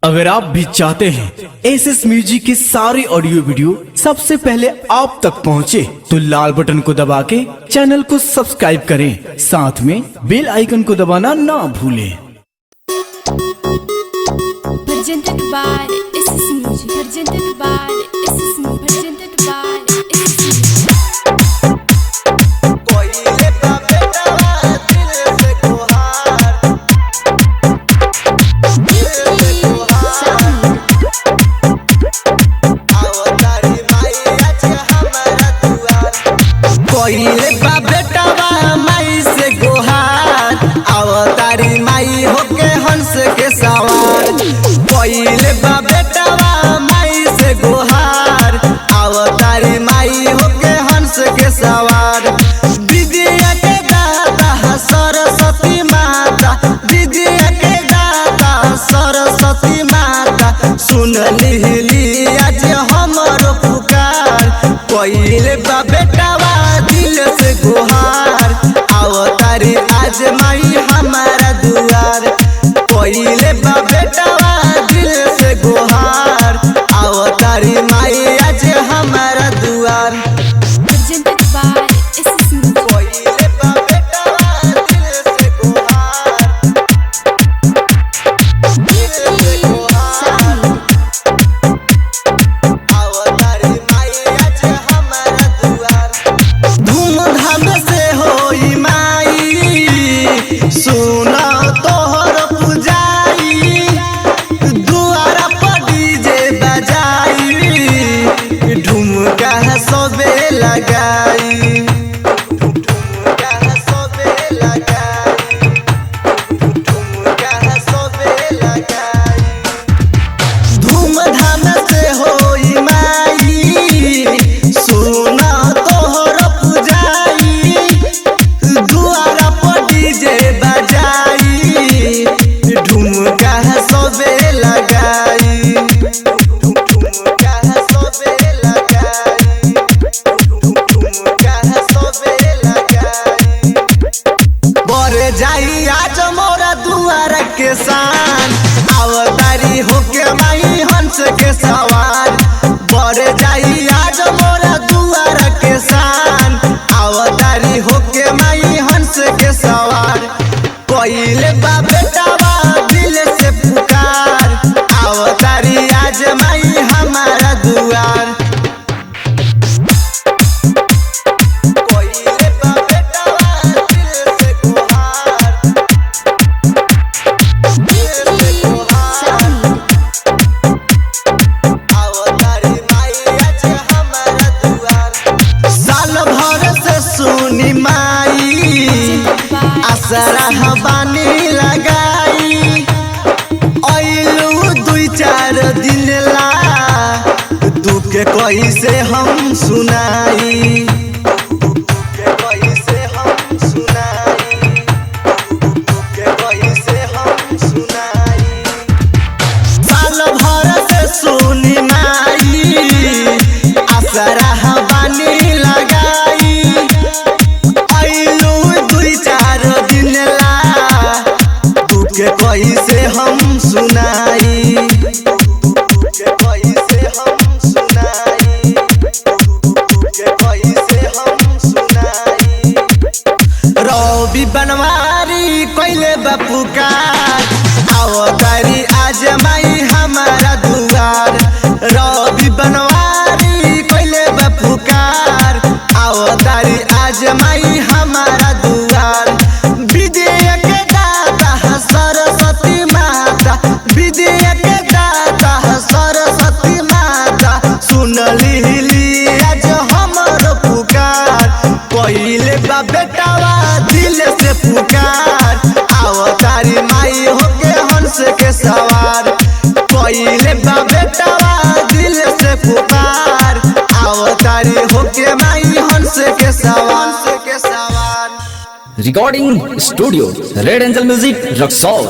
अगर आप भी चाहते हैं एसएस म्यूजिक की सारी ऑडियो वीडियो सबसे पहले आप तक पहुंचे, तो लाल बटन को दबा के चैनल को सब्सक्राइब करें, साथ में बेल आइकन को दबाना ना भूलें। Presented by SS Music. Presented by SS Music. Presented by SS Music. कोइले बा बेटावा माई से गोहार, अवतारी माई होके हंस के सवार। कोइले बा बेटावा माई से गोहार, अवतारी माई होके हंस के सवार। विद्या के दाता सरस्वती माता, विद्या के दाता सरस्वती माता, सुन लिहली आज हमरो पुकार। कोइले बा बेटावा दिल से गुहार, अवतारी आज माई हमारा दुआर। कोइले बा बेटावा दिल से गुहार, अवतारी माई आज हमारा दुआर। Presented by SS Music. कोइले बा बेटावा दिल से गुहार, दिल से गुहार, अवतारी माई आज हमारा दुआर। धूमधाम से होई माई, सुना तोहर पुजाई, दुआरा पर डीजे बजाई, ठुमका सबे लगाई, ठुमका सबे लगाई, ठुमका सबे लगाई। धूमधाम से होई माई, सुना तोहर पुजाई, दुआरा पर डीजे बजाई, ठुमका सबे लगाई, ठुमका सबे लगाई, ठुमका सबे लगाई। बरे जाई आज मोरा दुआर के शान, अवतारी होके माई हंस के सवार। बरे जाई आज मोरा दुआर के शान, अवतारी होके माई हंस के सवार। कोइले बा बेटावा दिल से पुकार, अवतारी आज माई हमारा दुआर। कोइले बा बेटावा दिल से गुहार, दिल से गुहार, अवतारी माई आज हमारा दुआर। साल भर से सुनी माई, आसरा हवानी लगाई, आइलू दुई चार दिन ला, दुख कैसे हम सुनाई, दुख कैसे हम सुनाई, दुख कैसे हम सुनाई। साल भर से सुनी माई, आसरा हवानी लगाई, आइलू दुई चार दिन ला, दुख कैसे हम सुनाई, दुख कैसे हम सुनाई, दुख कैसे हम सुनाई। रवि बनवारी कोइले बा पुकार, अवतारी आज माई हमारा दुआर। रवि बनवारी कोइले बा पुकार, अवतारी आज माई हमारा दुआर। विद्या के दाता सरस्वती माता, विद्या के दाता सरस्वती माता, सुन लिहली आज हमरो पुकार। कोइले बा बेटावा दिल से पुकार, अवतारी माई होके हंस के सवार। कोइले बा बेटावा दिल से पुकार, अवतारी होके माई हंस के सवार। Recording studio red angel music Raxaul.